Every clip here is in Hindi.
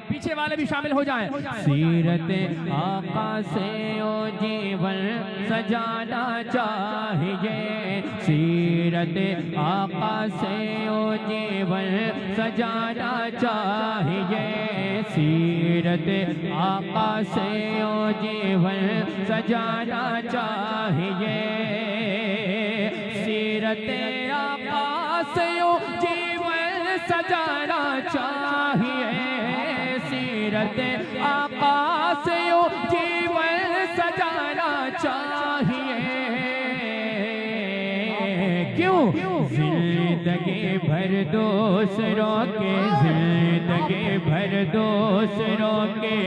पीछे वाले भी शामिल हो जाएं। सीरत आका से ओ जीवन सजाना चाहिए, सीरत आका से ओ जीवन सजाना चाहिए, सीरत आका से ओ जीवन सजाना चाहिए, सीरत आका से ओ जीवन सजाना चाहिए, सीरत आका से ओ जीवन सजाना चाहिए। क्यों? जिंदगी भर दूसरों के, जिंदगी भर दूसरों के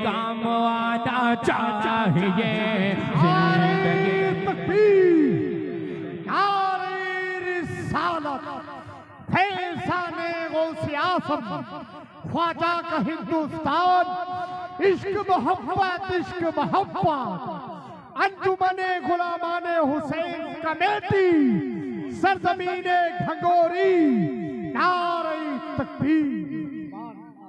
काम आना चाहिए, जिंदगी ख्वाजा का हिंदुस्तान, इश्क मोहब्बत, इश्क मोहब्बत, अंजुमने गुलामाने हुसैन कमेटी, सरजमीने घंगोरी, नारे तकबीर।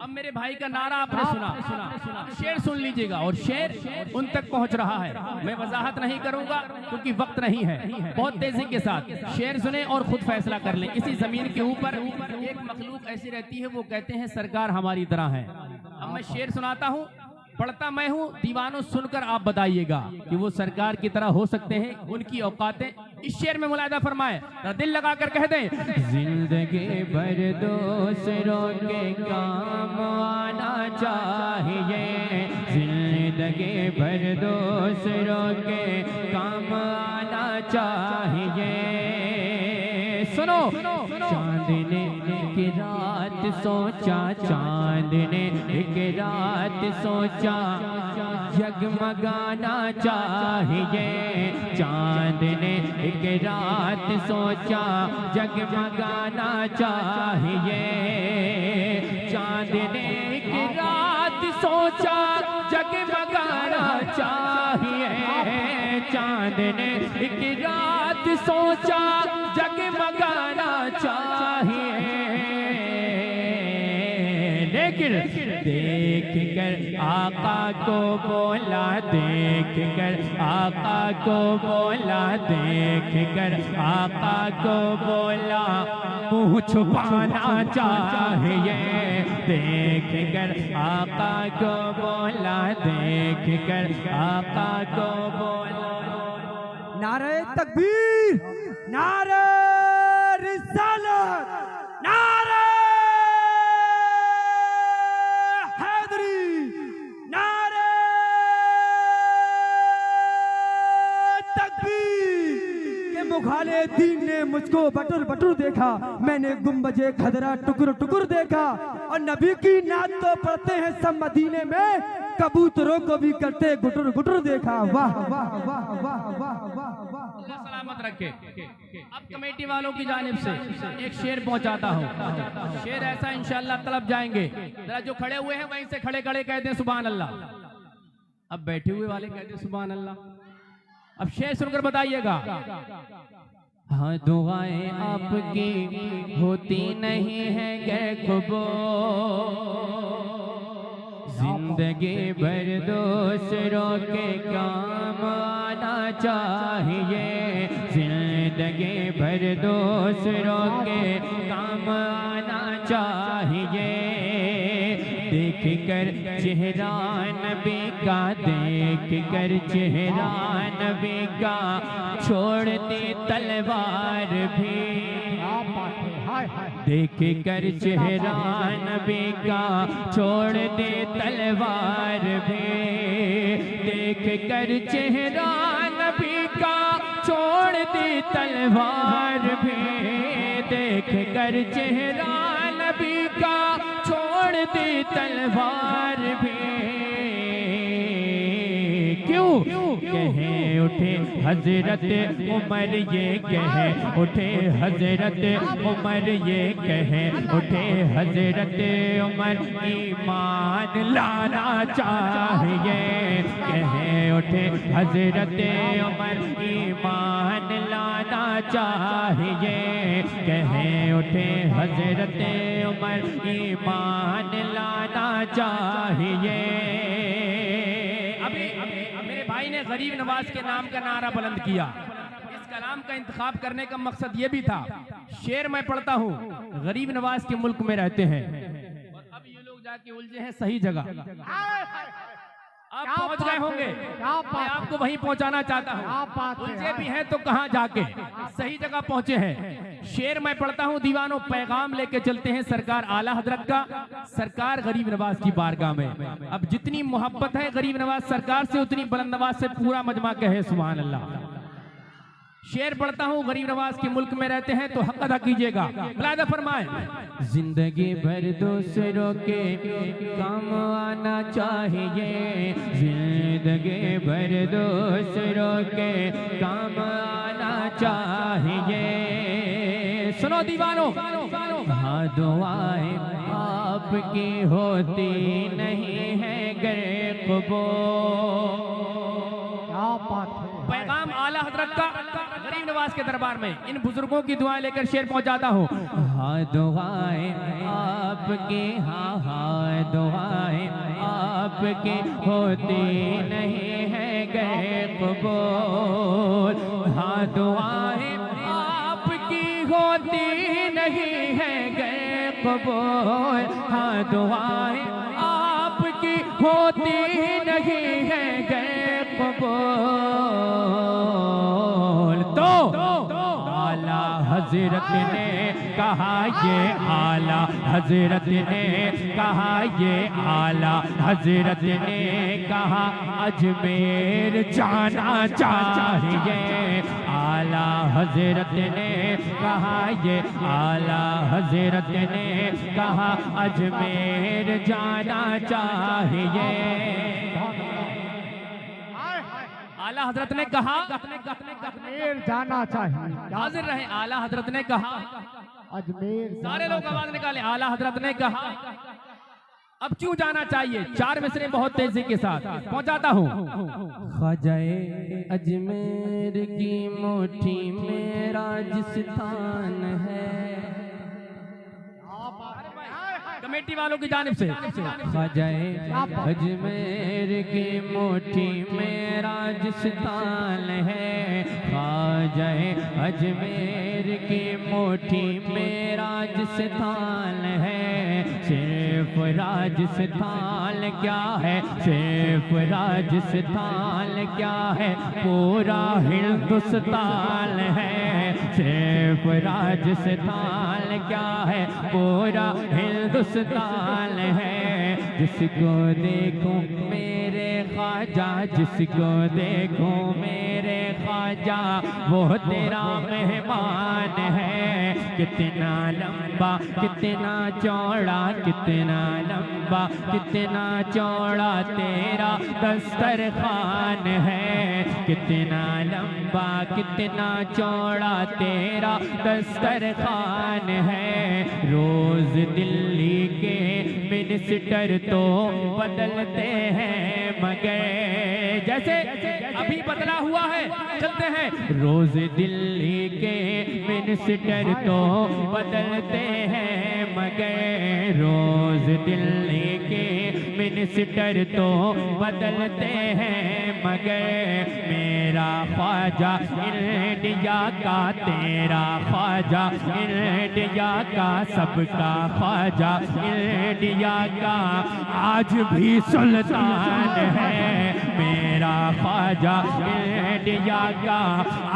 अब मेरे भाई का नारा आपने सुना, शेर सुन लीजिएगा, और शेर उन तक पहुंच रहा है। मैं वजाहत नहीं करूंगा क्योंकि वक्त नहीं है। बहुत तेजी के साथ शेर सुने और खुद फैसला कर लें। इसी जमीन के ऊपर एक मखलूक ऐसी रहती है, वो कहते हैं सरकार हमारी तरह है। अब मैं शेर सुनाता हूँ, पढ़ता मैं हूँ, दीवानों सुनकर आप बताइएगा कि वो सरकार की तरह हो सकते हैं, उनकी औकातें। इस शेर में मुलाहिदा फरमाए, दिल लगाकर कह दें, जिंदगी भर दूसरों के काम आना चाहिए, जिंदगी भर दूसरों के काम आना चाहिए। सुनो, चांदने की रात सोचा, चांदने की रात सोचा, जगमगाना चाहिए, चांदने की रात सोचा, जगमगाना चाहिए, चांदने की रात सोचा, जगमगाना चाहिए, चांदने की रात सोचा, जगमगाना चाहिए। लेकिन देख कर आका को बोला, देख कर आका को बोला, देख कर आका को बोला, मुँह छुपाना चाहिए, देख कर आका को बोला, देख कर आका को बोला। नारे तकबीर, नारे रिसालत, नारे हैदरी, नारे तकबीर। के मुखाले दीन ने मुझको बटुर बटुर देखा, मैंने गुम्बजे खदरा टुकुर टुकुर देखा, और नबी की नात तो पढ़ते हैं सब मदीने में, कबूतरों को भी करते गुटुर गुटुर देखा। वाह वाह वाह वाह वाह वाह, सलामत रखे। अब कमेटी वालों की जानिब से एक शेर पहुंचाता हूँ। शेर ऐसा इंशाअल्लाह तलब जाएंगे, जरा जो खड़े हुए हैं वहीं से खड़े खड़े कहते हैं सुभान अल्लाह, अब बैठे हुए वाले कहते हैं सुभान अल्लाह। अब शेर सुनकर बताइएगा। हाँ, दुआएं आपकी होती नहीं है गैखुबो, जिंदगी भर दूसरों के काम आना चाहिए, जिंदगी भर दूसरों के काम आना चाहिए। देख कर चेहरा नबी का, देख कर चेहरा नबी का, छोड़ती तलवार भी, देख कर चेहरा नबी का, छोड़ दे तलवार भी, देख कर चेहरा नबी का, छोड़ दे तलवार भी, देख कर चेहरा नबी का, छोड़ दे तलवार भी। क्यों? कहे उठे हजरत उमर ये कहे उठे हजरत उमर ये कहे उठे हजरत उमर ईमान लाना चाहिए कहे उठे हजरत उमर ईमान लाना चाहिए कहे उठे हजरत उमर ईमान लाना चाहिए। अभी मेरे भाई ने गरीब नवाज के नाम का नारा बुलंद किया। इस कलाम का इंतखाब करने का मकसद ये भी था, शेर मैं पढ़ता हूँ, गरीब नवाज के मुल्क में रहते हैं और अब ये लोग जाके उलझे हैं सही जगह। आप पहुंच गए होंगे, मैं आपको वहीं पहुंचाना चाहता हूं। उलझे भी हैं तो कहां जाके सही जगह पहुंचे हैं। शेर मैं पढ़ता हूं दीवानों, पैगाम लेके चलते हैं सरकार आला हजरत का, सरकार गरीब नवाज की बारगाह में। अब जितनी मोहब्बत है गरीब नवाज सरकार से, उतनी बुलंद नवाज से पूरा मजमा कहे सुभान अल्लाह। शेर पढ़ता हूँ, गरीब नवाज के मुल्क में रहते हैं तो हक अदा कीजिएगा। मुलाहिदा फरमाएं, जिंदगी भर दूसरों के काम आना चाहिए, जिंदगी भर दूसरों के काम आना चाहिए। सुनो दीवानों, हाँ दुआएं आपकी होती नहीं है गर कबूल। पैगाम आला हजरत का गरीब नवाज के दरबार में इन बुजुर्गों की दुआएं लेकर शेर पहुंचाता हूँ। हाँ दुआएं आपकी, हाँ दुआएं आपकी होती नहीं है गैर कबूल। हाँ दुआएं आपकी होती नहीं है गैर कबूल। हाँ दुआएं आपकी होती नहीं है गैर कबूल। तो आला हजरत ने कहा, ये आला हजरत ने कहा, ये आला हजरत ने कहा अजमेर जाना चाहिए। आला हजरत ने कहा, ये आला हजरत ने कहा अजमेर जाना चाहिए। आला हजरत ने कहा अजमेर जाना चाहिए। हाजिर रहे, आला हजरत ने कहा अजमेर। सारे लोग आवाज निकाले, आला हजरत ने कहा। अब क्यों जाना चाहिए, चार मिसरे बहुत तेजी के साथ पहुंचाता हूँ। ख्वाजाए अजमेर की मुट्ठी में राजस्थान है, कमेटी वालों की जानिब से। ख्वाजाए अजमेर की मुट्ठी में राजस्थान है, ख्वाजाए अजमेर की मुट्ठी में राजस्थान है। सिर्फ राजस्थान क्या है, सिर्फ राजस्थान क्या है, पूरा हिंदुस्तान है। सिर्फ राजस्थान क्या है, पूरा हिंदुस्तान है। जिसको देखो मेरे ख्वाजा, जिसको देखो मेरे ख्वाजा, वो तेरा मेहमान है। कितना लंबा कितना चौड़ा, कितना लंबा कितना चौड़ा तेरा दस्तरखान है। कितना लंबा कितना चौड़ा तेरा दस्तरखान है। रोज दिल्ली के मिनिस्टर तो बदलते हैं, मगर जैसे अभी बदला हुआ है चलते हैं। रोज दिल्ली के मिनिस्टर तो बदलते हैं, मगर रोज दिल्ली के मिनिस्टर तो बदलते हैं, मगर मेरा ख्वाजा इंडिया का, तेरा ख्वाजा इंडिया का, सबका ख्वाजा इंडिया का आज भी सुल्तान है। मेरा ख्वाजा इंडिया का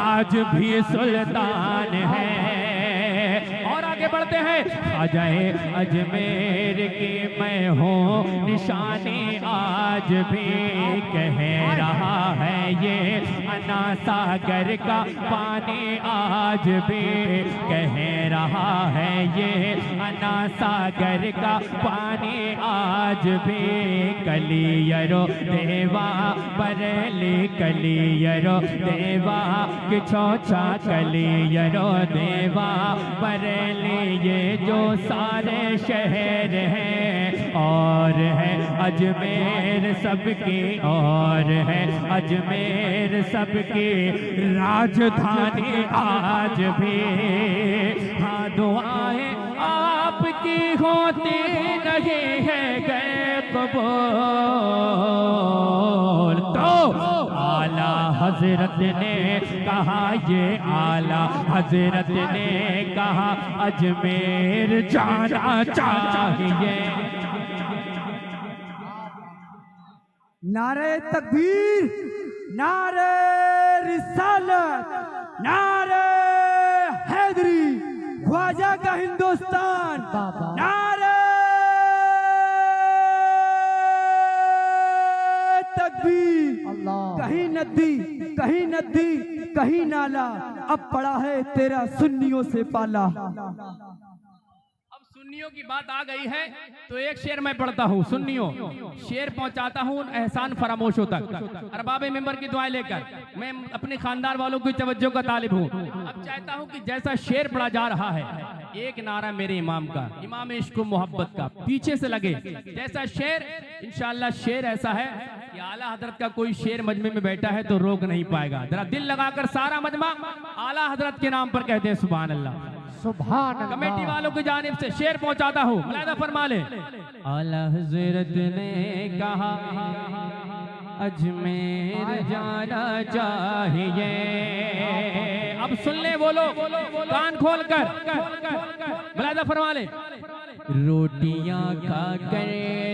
आज भी सुल्तान है। और आगे पढ़ते हैं। ख्वाजाए अजमेर की मैं हूँ निशानी आज भी, कह रहा है ये अना सागर का पानी आज भी, कह रहा है ये अना सागर का पानी आज भी। कलियरो देवा बरेली कलियरो देवा कि छोचा कलियरो देवा बरेली ये जो सारे शहर हैं और है अजमेर सबकी और है अजमेर सबकी राजधानी आज भी। हाँ दुआएं आपकी होती नहीं है गए कबूल। तो आला हजरत ने कहा ये आला हजरत ने कहा अजमेर जाना चाहिए। नारे तकबीर, नारे रिसालत, नारे हैदरी, ख्वाजा का हिंदुस्तान, नारे तकबीर। कहीं नदी कहीं नदी कहीं नाला, अब पड़ा है तेरा सुन्नियों से पाला। सुन्नियों की बात आ गई है तो एक शेर मैं पढ़ता हूँ। सुन्नियों शेर पहुंचाता हूँ एहसान फरामोशों तक, अरबाब मेंबर की दुआएं लेकर। मैं अपने खानदान वालों की तवज्जो का तालिब हूँ। अब चाहता हूँ कि जैसा शेर पढ़ा जा रहा है, एक नारा मेरे इमाम का, इमाम इश्क मोहब्बत का पीछे से लगे जैसा शेर, इंशाअल्लाह शेर ऐसा है कि आला हजरत का कोई शेर मजमे में बैठा है तो रोक नहीं पाएगा। जरा दिल लगाकर सारा मजमा आला हजरत के नाम पर कहते हैं सुभान अल्लाह। सुभान अल्लाह। कमेटी वालों की जानिब से शेर पहुंचाता हूँ, मुलाहिजा फरमा ले। आला हजरत ने कहा अजमेर जाना चाहिए। अब सुन ले वो लोग कान खोल कर, मुलाहिजा फरमा ले। रोटियां खा कर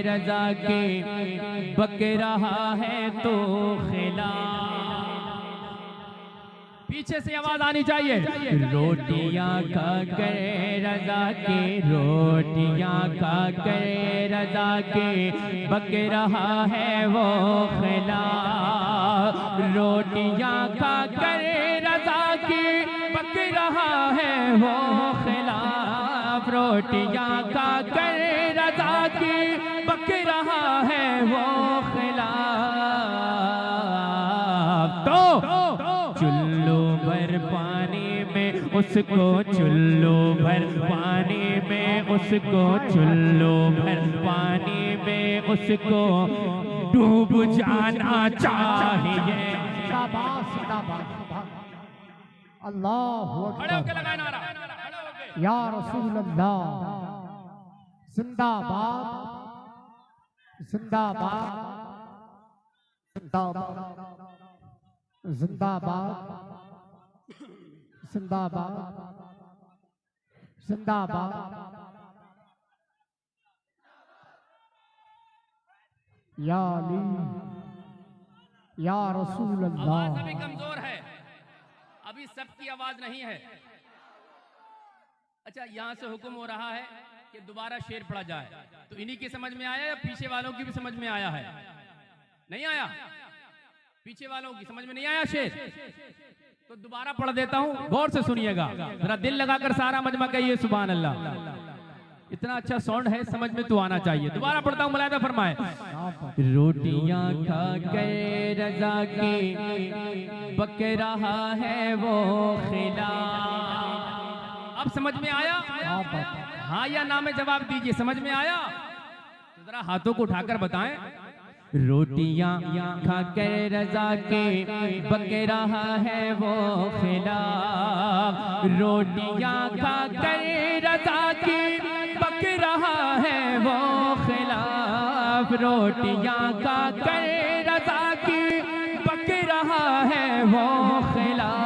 रजा के बक रहा है तो खिला। पीछे से आवाज आनी चाहिए। रोटियां खा कर रजा के, रोटियां खा कर रजा के बक रहा है वो खिला। रोटियां खा कर रजा के बक रहा है वो खिलाफ। रोटियां खा कर रजा के बक रहा है वो खिलाफ। तो चुल्लू भर पानी में उसको, चुल्लू भर पानी में उसको, चुल्लू भर पानी में उसको डूब जाना चाहिए। अल्लाह खड़े होकर लगाए नारा, या रसूल अल्लाह। जिंदाबाद जिंदाबाद जिंदाबाद जिंदाबाद जिंदाबाद जिंदाबाद। या अली या रसूल अल्लाह। आवाज अभी कमजोर है, अभी सबकी आवाज नहीं है। अच्छा, यहाँ से हुक्म हो रहा है कि दोबारा शेर पढ़ा जाए, तो इन्हीं की समझ में आया या पीछे वालों की भी समझ में आया है? नहीं आया? पीछे वालों की समझ में नहीं आया शेर? तो दोबारा पढ़ देता हूँ, गौर से सुनिएगा, जरा दिल लगाकर सारा मजमा कहिए सुभान अल्लाह। इतना अच्छा साउंड है, समझ में तो आना चाहिए। दोबारा पढ़ता हूँ, मुलाहिजा फरमाए। रोटियां खा कर रजा की बक रहा है वो खिला। अब समझ में आया? हाँ या ना में जवाब दीजिए। समझ में आया? तो जरा हाथों को उठाकर बताएं। रोटियां खा कर रजा के बक रहा है वो खिलाफ। रोटियां खा कर रजा के बक रहा है वो खिलाफ। रोटियां खा कर रजा के बक रहा है वो खिलाफ।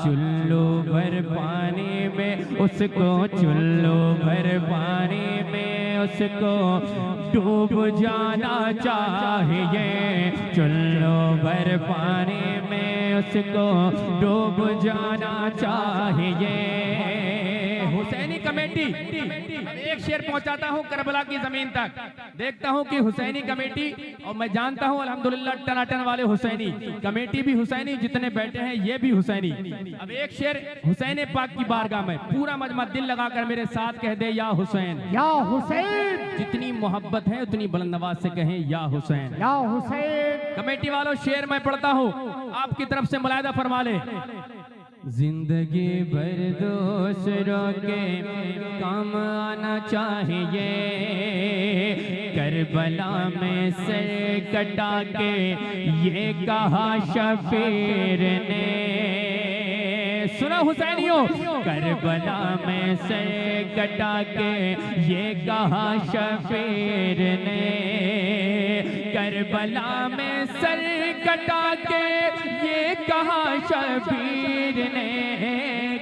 चुल्लू भर पानी में उसको, चुल्लू भर पानी में उसको डूब जाना चाहिए, चुल्लू भर पानी में उसको डूब जाना चाहिए। हुसैनी कमेटी, एक शेर पहुंचाता हूं करबला की जमीन तक। देखता हूं कि हुसैनी कमेटी, और मैं जानता हूं अल्हम्दुलिल्लाह टनाटन वाले हुसैनी, कमेटी भी हुसैनी, जितने बैठे हैं ये भी हुसैनी। अब एक शेर हुसैन पाक की बारगाह में पूरा मजमा दिल लगाकर मेरे साथ कह दे या हुसैन। या हुसैन, जितनी मोहब्बत है उतनी बुलंद आवाज से कहें या हुसैन। या हुसैन। कमेटी वालों शेर मैं पढ़ता हूं, आपकी तरफ से मुलायदा फरमा ले। जिंदगी भर दूसरों के काम आना चाहिए, करबला में सर कटा के ये कहा शबीर ने। सुना हुसैनियों, करबला में सर कटा के ये कहा शबीर ने, करबला में सर कटा के ये कहा शबीर ने,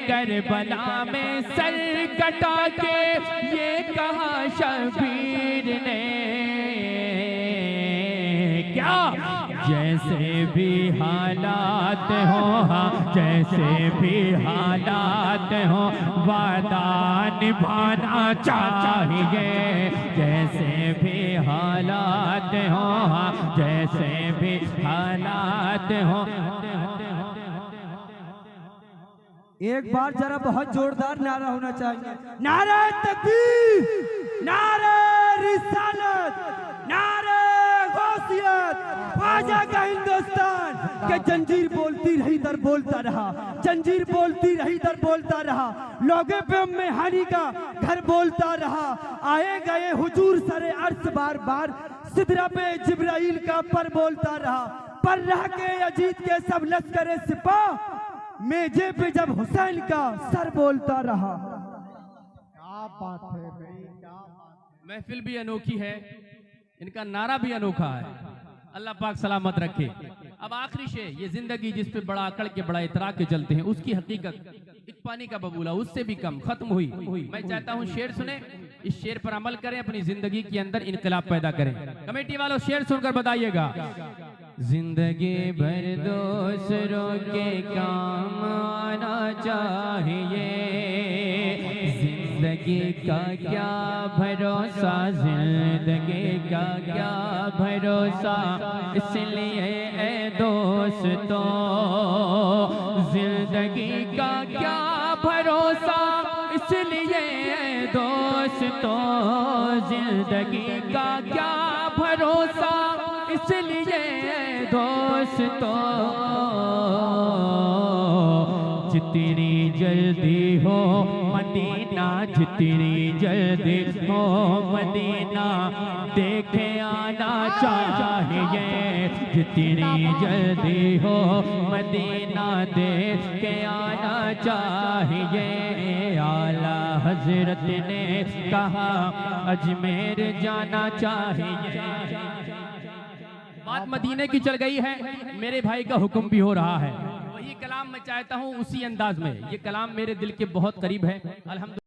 करबला में सर कटा के ये कहा शबीर ने। क्या जैसे भी हालात हो, जैसे भी हालात हो वादा निभाना चाहिए, जैसे भी हालात हो, जैसे भी हालात हो। एक बार जरा बहुत जोरदार नारा होना चाहिए। नारा तकबीर, नारा रिसालत, नारा गौसियत, ख्वाजा का हिंदुस्तान। के जंजीर बोलती रही दर बोलता रहा, जंजीर बोलती रही दर बोलता रहा, लोगे पे में हानि का घर बोलता रहा। आए गए हुजूर सरे अर्श बार बार, सिदरा पे जिब्राइल का पर बोलता रहा। पर रह के अजीत के सब लश्करे सिपाह, मेजे पे जब हुसैन का सर बोलता रहा। क्या बात है भाई, क्या बात है। महफिल भी अनोखी है, इनका नारा भी अनोखा है। अल्लाह पाक सलामत रखे। अब आखिरी शेर, ये जिंदगी जिस पे बड़ा अकड़ के बड़ा इतरा के चलते हैं, उसकी हकीकत एक पानी का बबूला उससे भी कम खत्म हुई। मैं चाहता हूँ शेर सुने, इस शेर पर अमल करें, अपनी जिंदगी के अंदर इनकलाब पैदा करें। कमेटी वालों शेर सुनकर बताइएगा। जिंदगी भर दूसरों के काम आना चाहिए, जिंदगी का क्या भरोसा, जिंदगी का क्या भरोसा, इसलिए ए दोस्तों जिंदगी का क्या भरोसा, इसलिए ए दोस्तों जिंदगी का क्या भरोसा, इसलिए दोस्तों जितनी जल्दी हो मदीना, जितनी जल्दी हो मदीना देखे आना चाहिए, जितनी जल्दी हो मदीना देखे आना चाहिए। आला हजरत ने कहा अजमेर जाना चाहिए। बात मदीने की चल गई है, मेरे भाई का हुक्म भी हो रहा है। वही कलाम मैं चाहता हूँ उसी अंदाज में, ये कलाम मेरे दिल के बहुत करीब है। अल्हम्दुलिल्लाह।